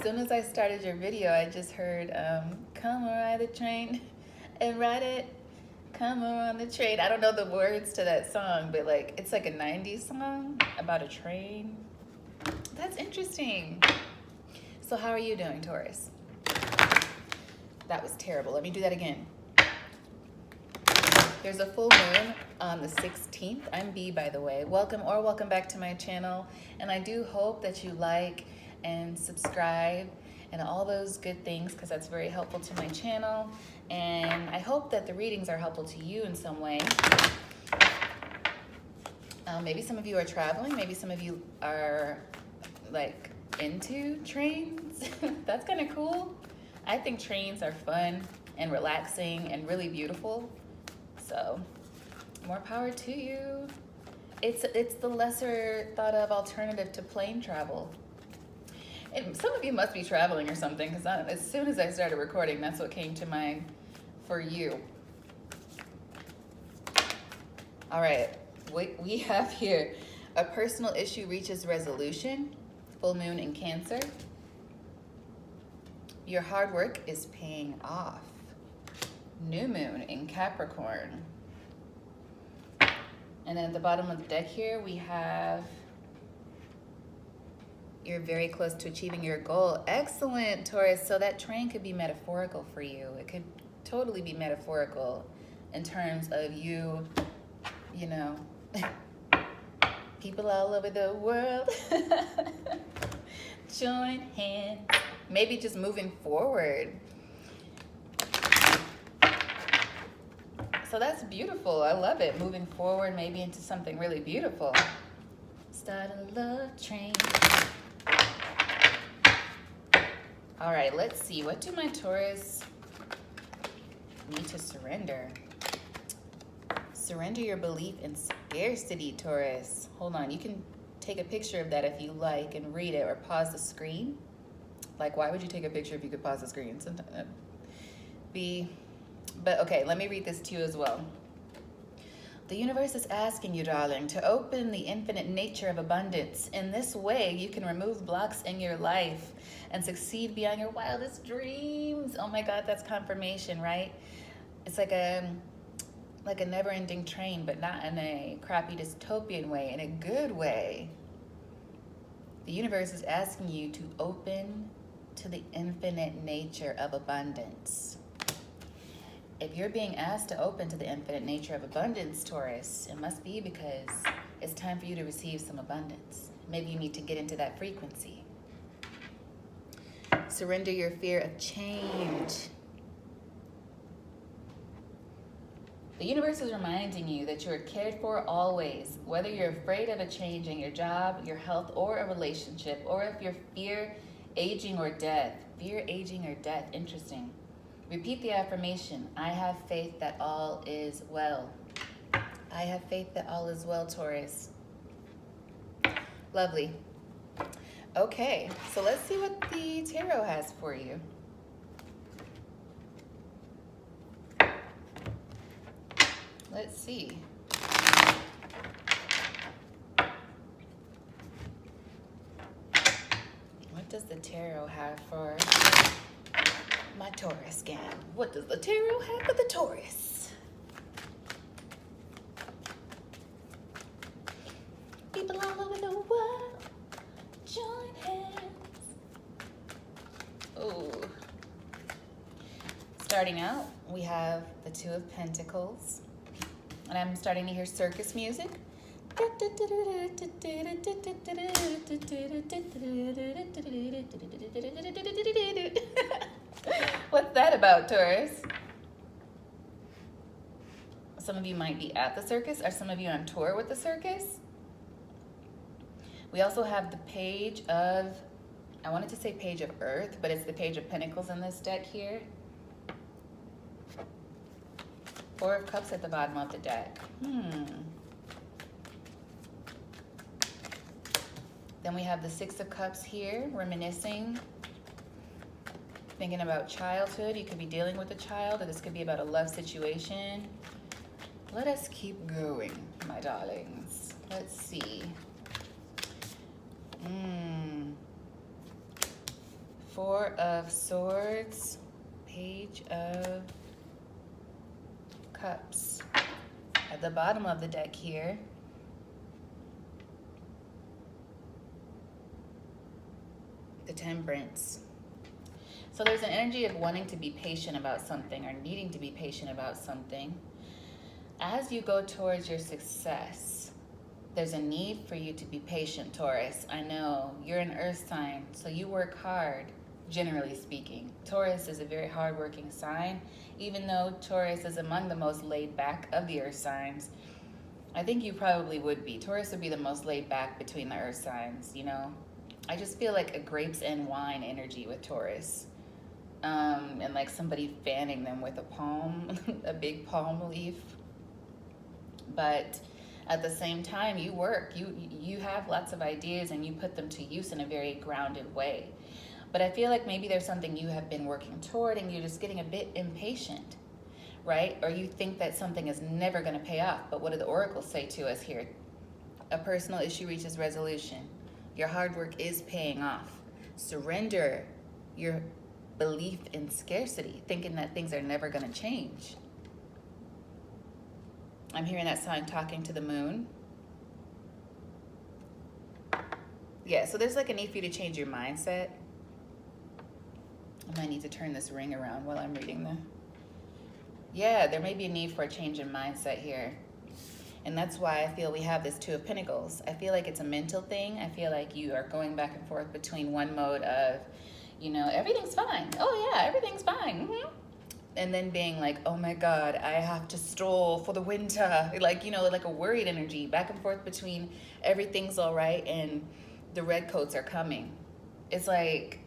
soon as I started your video, I just heard, come ride the train and ride it. Come on the train. I don't know the words to that song, but like it's like a 90s song about a train. That's interesting. So how are you doing, Taurus? That was terrible. Let me do that again. There's a full moon on the 16th. I'm B, by the way. Welcome back to my channel. And I do hope that you like and subscribe and all those good things, because that's very helpful to my channel. And I hope that the readings are helpful to you in some way. Maybe some of you are traveling. Maybe some of you are like into trains. That's kind of cool. I think trains are fun and relaxing and really beautiful. So more power to you. It's the lesser thought of alternative to plane travel. And some of you must be traveling or something, because as soon as I started recording, that's what came to mind for you. All right, we have here, a personal issue reaches resolution, full moon in Cancer. Your hard work is paying off, new moon in Capricorn. And then at the bottom of the deck here, we have, you're very close to achieving your goal. Excellent, Taurus. So that train could be metaphorical for you. It could totally be metaphorical in terms of you know, people all over the world join hands. Maybe just moving forward. So that's beautiful. I love it. Moving forward, maybe into something really beautiful. Start a love train. All right, let's see. What do my Taurus need to surrender? Surrender your belief in scarcity, Taurus. Hold on. You can take a picture of that if you like and read it, or pause the screen. Like, why would you take a picture if you could pause the screen? Sometimes but okay, let me read this to you as well. The universe is asking you, darling, to open the infinite nature of abundance. In this way, you can remove blocks in your life and succeed beyond your wildest dreams. Oh my God, that's confirmation, right? It's like a never-ending train, but not in a crappy dystopian way, in a good way. The universe is asking you to open to the infinite nature of abundance. If you're being asked to open to the infinite nature of abundance, Taurus, it must be because it's time for you to receive some abundance. Maybe you need to get into that frequency. Surrender your fear of change. The universe is reminding you that you are cared for always, whether you're afraid of a change in your job, your health, or a relationship, or if you fear aging or death. Fear aging or death, interesting. Repeat the affirmation, I have faith that all is well. I have faith that all is well, Taurus. Lovely. Okay, so let's see what the tarot has for you. Let's see. What does the tarot have for my Taurus gang? What does the tarot have for the Taurus? People all over the world, join hands. Oh. Starting out, we have the Two of Pentacles. And I'm starting to hear circus music. What's that about, Taurus? Some of you might be at the circus. Are some of you on tour with the circus? We also have the Page of, I wanted to say Page of Earth, but it's the Page of Pentacles in this deck here. Four of Cups at the bottom of the deck. Then we have the Six of Cups here, reminiscing, thinking about childhood. You could be dealing with a child, or this could be about a love situation. Let us keep going, my darlings. Let's see. Four of Swords, Page of Cups. At the bottom of the deck here, the Temperance. So there's an energy of wanting to be patient about something or needing to be patient about something. As you go towards your success, there's a need for you to be patient, Taurus. I know you're an earth sign, so you work hard, generally speaking. Taurus is a very hardworking sign, even though Taurus is among the most laid back of the earth signs. I think you probably would be. Taurus would be the most laid back between the earth signs, you know? I just feel like a grapes and wine energy with Taurus. And like somebody fanning them with a palm, a big palm leaf. But at the same time, you work, you have lots of ideas and you put them to use in a very grounded way. But I feel like maybe there's something you have been working toward and you're just getting a bit impatient, right? Or you think that something is never going to pay off. But what do the oracles say to us here? A personal issue reaches resolution. Your hard work is paying off. Surrender your belief in scarcity, thinking that things are never going to change. I'm hearing that sign talking to the moon. Yeah, so there's like a need for you to change your mindset. I might need to turn this ring around while I'm reading the... Yeah, there may be a need for a change in mindset here. And that's why I feel we have this Two of Pentacles. I feel like it's a mental thing. I feel like you are going back and forth between one mode of, you know, everything's fine. Oh yeah, everything's fine. Mm-hmm. And then being like, oh my God, I have to stroll for the winter. Like, you know, like a worried energy, back and forth between everything's all right and the redcoats are coming. It's like,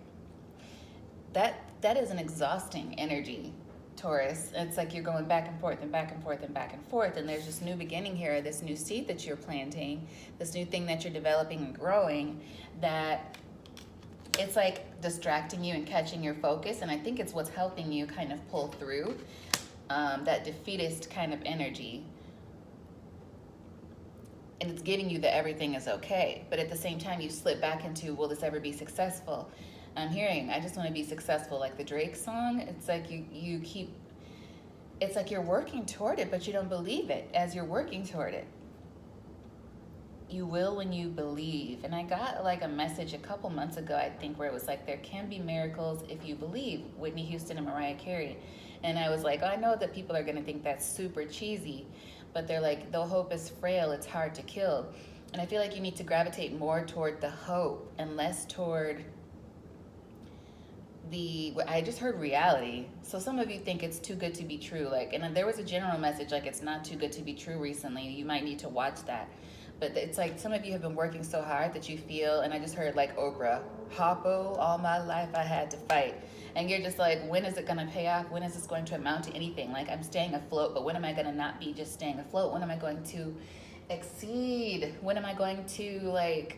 that is an exhausting energy, Taurus. It's like you're going back and forth and back and forth and back and forth. And there's this new beginning here, this new seed that you're planting, this new thing that you're developing and growing, that it's like distracting you and catching your focus. And I think it's what's helping you kind of pull through that defeatist kind of energy. And it's giving you that everything is okay. But at the same time, you slip back into, will this ever be successful? I'm hearing, I just want to be successful, like the Drake song. It's like you keep, it's like you're working toward it, but you don't believe it as you're working toward it. You will when you believe. And I got like a message a couple months ago, I think, where it was like, there can be miracles if you believe, Whitney Houston and Mariah Carey. And I was like, oh, I know that people are going to think that's super cheesy, but they're like, though hope is frail, it's hard to kill. And I feel like you need to gravitate more toward the hope and less toward I just heard reality. So some of you think it's too good to be true. Like, and there was a general message like it's not too good to be true recently. You might need to watch that. But it's like some of you have been working so hard that you feel, and I just heard like Oprah, Hoppo, all my life I had to fight. And you're just like, when is it going to pay off? When is this going to amount to anything? Like, I'm staying afloat, but when am I going to not be just staying afloat? When am I going to exceed? When am I going to like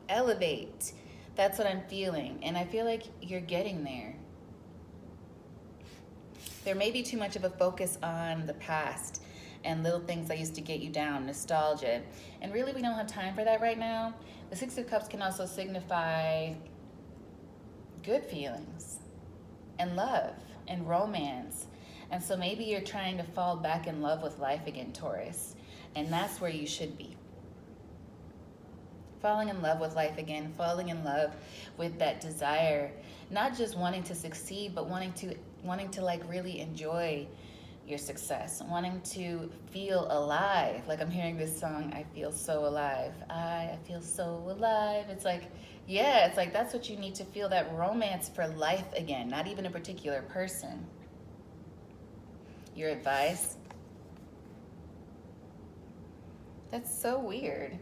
elevate? That's what I'm feeling. And I feel like you're getting there. There may be too much of a focus on the past and little things that used to get you down, nostalgia. And really, we don't have time for that right now. The Six of Cups can also signify good feelings and love and romance. And so maybe you're trying to fall back in love with life again, Taurus. And that's where you should be. Falling in love with life again, falling in love with that desire, not just wanting to succeed, but wanting to like really enjoy your success, wanting to feel alive. Like I'm hearing this song, I feel so alive. I feel so alive. It's like, yeah, it's like that's what you need to feel, that romance for life again, not even a particular person. Your advice? That's so weird.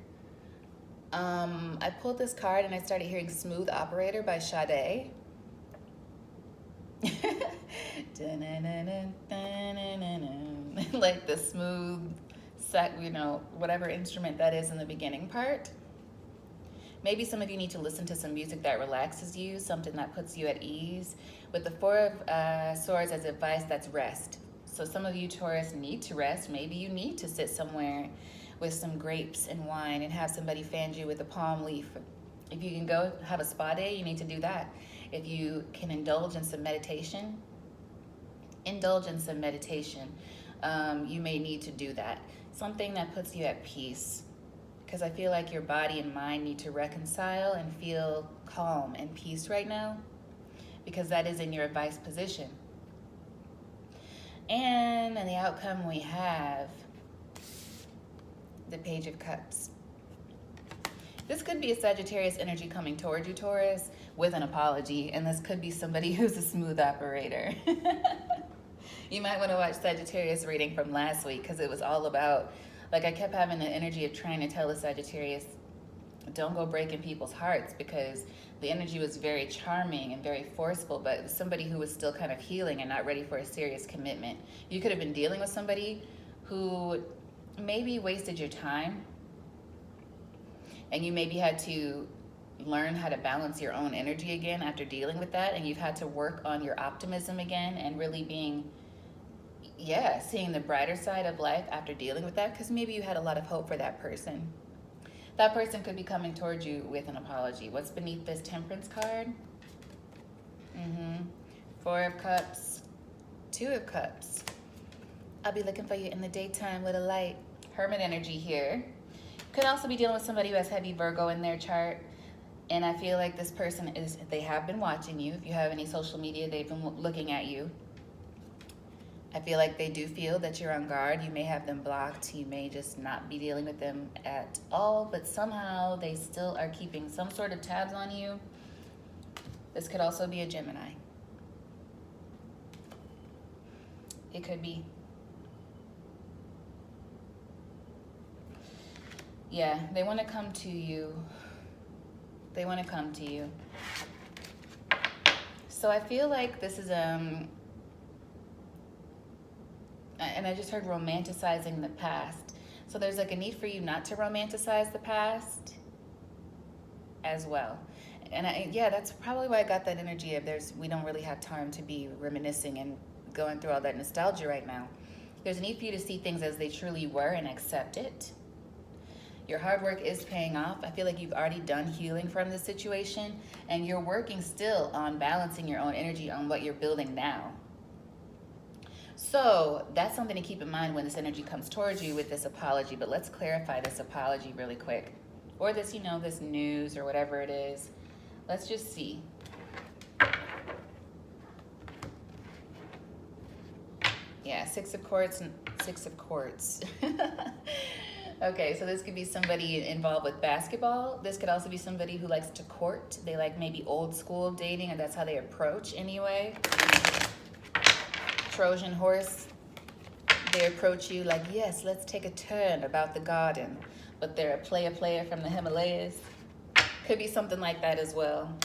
I pulled this card and I started hearing Smooth Operator by Sade. Like the smooth, you know, whatever instrument that is in the beginning part. Maybe some of you need to listen to some music that relaxes you, something that puts you at ease. With the Four of Swords as advice, that's rest. So some of you, Taurus, need to rest. Maybe you need to sit somewhere with some grapes and wine and have somebody fan you with a palm leaf. If you can go have a spa day, you need to do that. If you can indulge in some meditation, you may need to do that. Something that puts you at peace. Because I feel like your body and mind need to reconcile and feel calm and peace right now. Because that is in your advice position. And in the outcome we have the Page of Cups. This could be a Sagittarius energy coming towards you, Taurus, with an apology. And this could be somebody who's a smooth operator. You might want to watch Sagittarius reading from last week, because it was all about, like, I kept having the energy of trying to tell the Sagittarius, don't go breaking people's hearts, because the energy was very charming and very forceful, but it was somebody who was still kind of healing and not ready for a serious commitment. You could have been dealing with somebody who maybe wasted your time, and you maybe had to learn how to balance your own energy again after dealing with that, and you've had to work on your optimism again and really being, seeing the brighter side of life after dealing with that, because maybe you had a lot of hope for that person. That person could be coming towards you with an apology. What's beneath this Temperance card? 4 of Cups, 2 of Cups. I'll be looking for you in the daytime with a light. Hermit energy here. Could also be dealing with somebody who has heavy Virgo in their chart. And I feel like this person they have been watching you. If you have any social media, they've been looking at you. I feel like they do feel that you're on guard. You may have them blocked. You may just not be dealing with them at all. But somehow they still are keeping some sort of tabs on you. This could also be a Gemini. It could be. Yeah, they want to come to you. They want to come to you. So I feel like this is, and I just heard romanticizing the past. So there's like a need for you not to romanticize the past as well. And that's probably why I got that energy of we don't really have time to be reminiscing and going through all that nostalgia right now. There's a need for you to see things as they truly were and accept it. Your hard work is paying off. I feel like you've already done healing from this situation, and you're working still on balancing your own energy on what you're building now. So that's something to keep in mind when this energy comes towards you with this apology. But let's clarify this apology really quick. Or this, this news or whatever it is. Let's just see. Yeah, 6 of Quartz and 6 of Quartz. Okay, so this could be somebody involved with basketball. This could also be somebody who likes to court. They like maybe old school dating, and that's how they approach anyway. Trojan horse, they approach you like, yes, let's take a turn about the garden. But they're a player from the Himalayas. Could be something like that as well.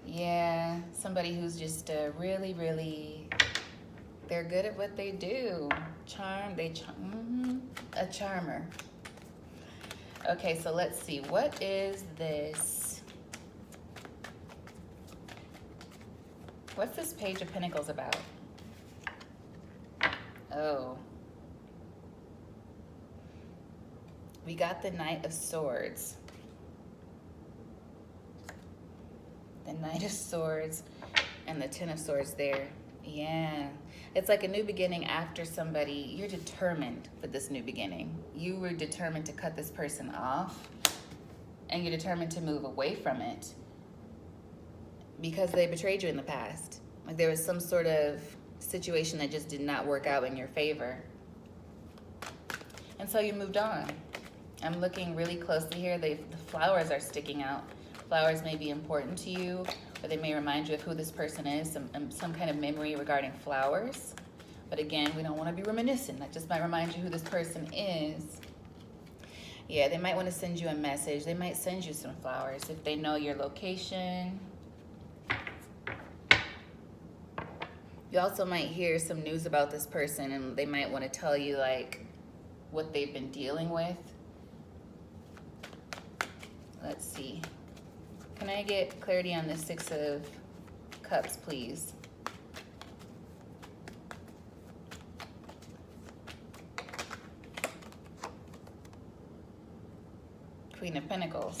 Yeah, somebody who's just really, really... They're good at what they do. A charmer. Okay, so let's see. What is this? What's this Page of Pentacles about? Oh. We got the Knight of Swords. The Knight of Swords and the Ten of Swords there. Yeah. It's like a new beginning after somebody. You're determined for this new beginning. You were determined to cut this person off, and you're determined to move away from it because they betrayed you in the past. Like there was some sort of situation that just did not work out in your favor. And so you moved on. I'm looking really closely here. The flowers are sticking out. Flowers may be important to you, or they may remind you of who this person is, some kind of memory regarding flowers. But again, we don't want to be reminiscent. That just might remind you who this person is. Yeah, they might want to send you a message. They might send you some flowers if they know your location. You also might hear some news about this person, and they might want to tell you like what they've been dealing with. Let's see. Can I get clarity on the 6 of Cups, please? Queen of Pentacles.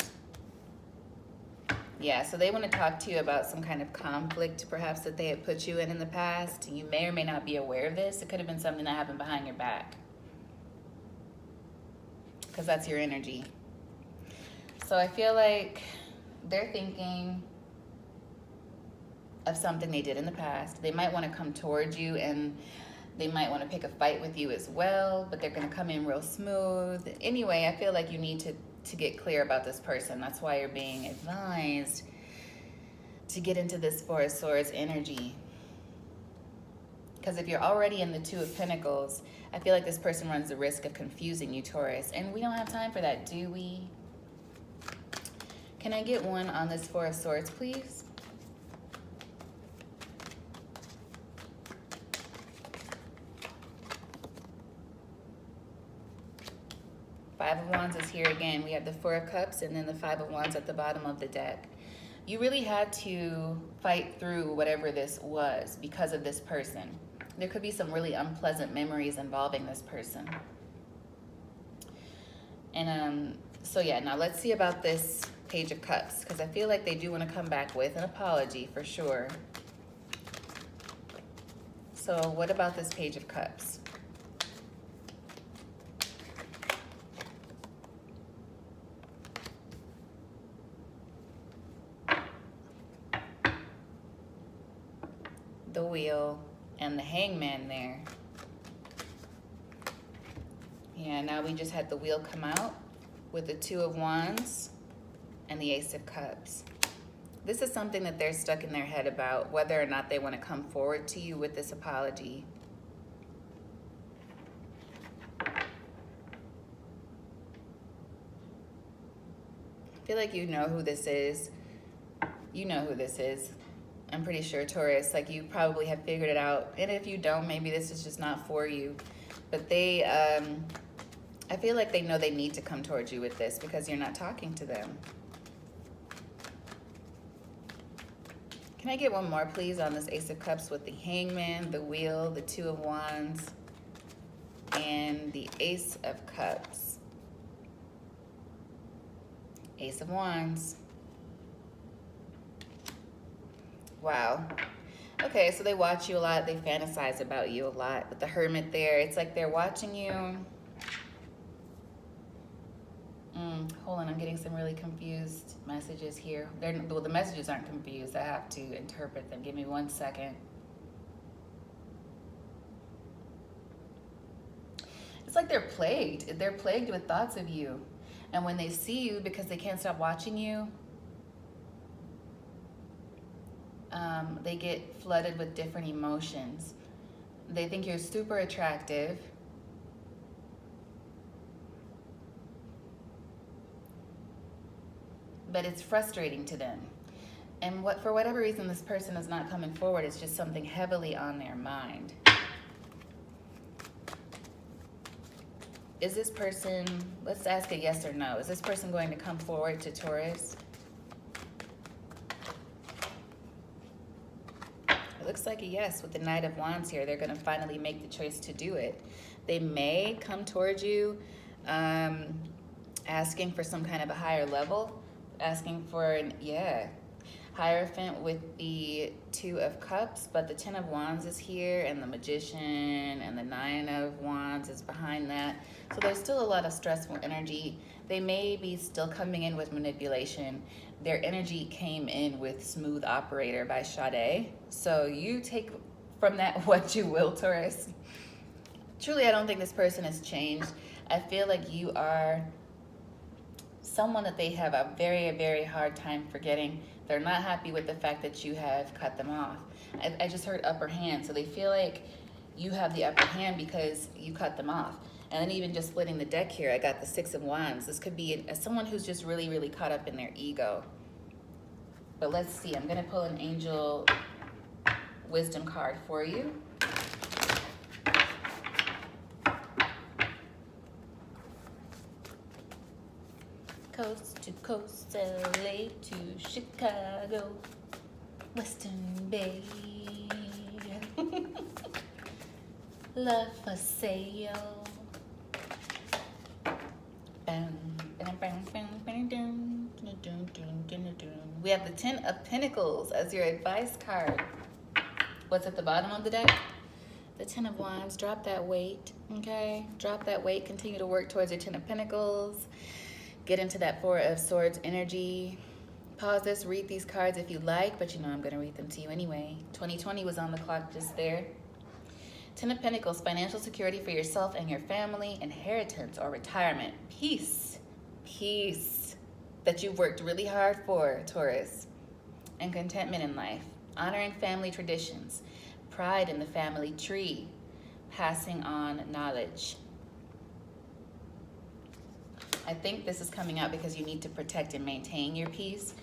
Yeah, so they want to talk to you about some kind of conflict, perhaps, that they had put you in the past. You may or may not be aware of this. It could have been something that happened behind your back, because that's your energy. So I feel like they're thinking of something they did in the past. They might want to come towards you, and they might want to pick a fight with you as well, but they're going to come in real smooth. Anyway, I feel like you need to get clear about this person. That's why you're being advised to get into this Four of Swords energy. Because if you're already in the Two of Pentacles, I feel like this person runs the risk of confusing you, Taurus. And we don't have time for that, do we? Can I get one on this Four of Swords, please? Five of Wands is here again. We have the Four of Cups and then the Five of Wands at the bottom of the deck. You really had to fight through whatever this was because of this person. There could be some really unpleasant memories involving this person. And so yeah, now let's see about this Page of Cups, because I feel like they do want to come back with an apology for sure. So what about this Page of Cups? The Wheel and the Hangman there. Yeah, now we just had the Wheel come out with the Two of Wands and the Ace of Cups. This is something that they're stuck in their head about, whether or not they want to come forward to you with this apology. I feel like you know who this is. You know who this is. I'm pretty sure, Taurus, like you probably have figured it out. And if you don't, maybe this is just not for you. But they, I feel like they know they need to come towards you with this because you're not talking to them. Can I get one more, please, on this Ace of Cups with the Hangman, the Wheel, the Two of Wands, and the Ace of Cups? Ace of Wands. Wow. Okay, so they watch you a lot. They fantasize about you a lot. With the Hermit there, it's like they're watching you. Hold on, I'm getting some really confused messages here. Well, the messages aren't confused. I have to interpret them. Give me 1 second. It's like they're plagued. They're plagued with thoughts of you. And when they see you, because they can't stop watching you, they get flooded with different emotions. They think you're super attractive. But it's frustrating to them. And for whatever reason, this person is not coming forward. It's just something heavily on their mind. Is this person, let's ask a yes or no. Is this person going to come forward to Taurus? It looks like a yes with the Knight of Wands here. They're going to finally make the choice to do it. They may come towards you asking for some kind of a higher level, asking for an, Hierophant with the Two of Cups, but the Ten of Wands is here, and the Magician and the Nine of Wands is behind that. So there's still a lot of stressful energy. They may be still coming in with manipulation. Their energy came in with Smooth Operator by Sade. So you take from that what you will, Taurus. Truly, I don't think this person has changed. I feel like you are someone that they have a very, very hard time forgetting. They're not happy with the fact that you have cut them off. I just heard upper hand, so they feel like you have the upper hand because you cut them off. And then even just splitting the deck here, I got the Six of Wands. This could be someone who's just really, really caught up in their ego. But let's see, I'm gonna pull an Angel Wisdom card for you. Coast to coast, LA to Chicago, Western Bay. Love for sale. We have the Ten of Pentacles as your advice card. What's at the bottom of the deck? The Ten of Wands. Drop that weight, okay? Drop that weight. Continue to work towards your Ten of Pentacles. Get into that Four of Swords energy. Pause this, read these cards if you like, but you know I'm going to read them to you anyway. 2020 was on the clock just there. Ten of Pentacles, financial security for yourself and your family, inheritance or retirement, peace, peace that you've worked really hard for, Taurus, and contentment in life, honoring family traditions, pride in the family tree, passing on knowledge. I think this is coming out because you need to protect and maintain your peace.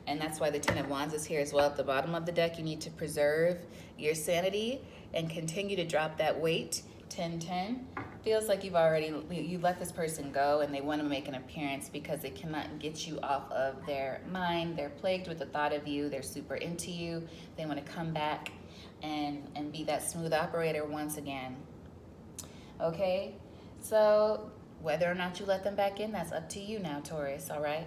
And that's why the Ten of Wands is here as well at the bottom of the deck. You need to preserve your sanity and continue to drop that weight. 10-10. Feels like you let this person go and they want to make an appearance because they cannot get you off of their mind. They're plagued with the thought of you. They're super into you. They want to come back and be that smooth operator once again. Okay? So whether or not you let them back in, that's up to you now, Taurus, all right?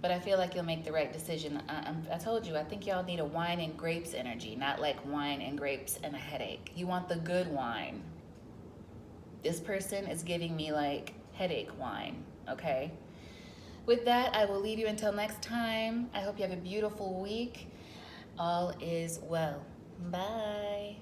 But I feel like you'll make the right decision. I told you, I think y'all need a wine and grapes energy, not like wine and grapes and a headache. You want the good wine. This person is giving me like headache wine, okay? With that, I will leave you until next time. I hope you have a beautiful week. All is well. Bye.